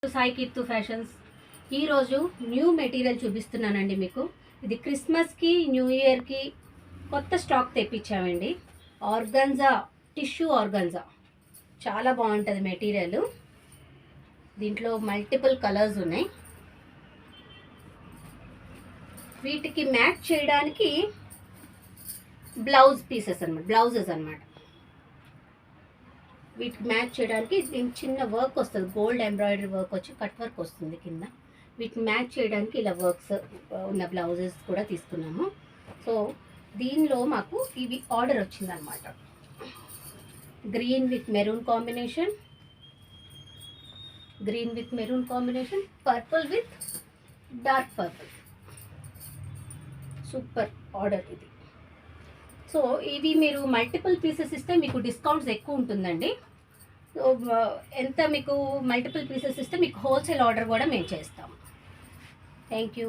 Sai కీర్తు fashions. ఈరోజు new material చూపిస్తున్నానండి మీకు. ఇది క్రిస్మస్కి న్యూ ఇయర్కి కొత్త స్టాక్ తెప్పించామండి. ఆర్గన్జా, టిష్యూ ఆర్గన్జా చాలా బాగుంటుంది మెటీరియల్. దీంట్లో మల్టిపుల్ కలర్స్ ఉన్నాయి. వీటికి మ్యాచ్ చేయడానికి బ్లౌజెస్ అన్నమాట. వీటికి మ్యాచ్ చేయడానికి దీనికి చిన్న వర్క్ వస్తుంది, గోల్డ్ ఎంబ్రాయిడరీ వర్క్ వచ్చి కట్ వర్క్ వస్తుంది కింద. వీటిని మ్యాచ్ చేయడానికి ఇలా వర్క్స్ ఉన్న బ్లౌజెస్ కూడా తీసుకున్నాము. సో దీనిలో మాకు ఇవి ఆర్డర్ వచ్చిందనమాట. Green with maroon combination, purple with dark purple. Super order ఇది. సో ఇవి మీరు మల్టిపుల్ పీసెస్ ఇస్తే మీకు డిస్కౌంట్స్ ఎక్కువ ఉంటుందండి. సో ఎంత మీకు మల్టిపుల్ పీసెస్ ఇస్తే మీకు హోల్సేల్ ఆర్డర్ కూడా మేము చేస్తాము. Thank you.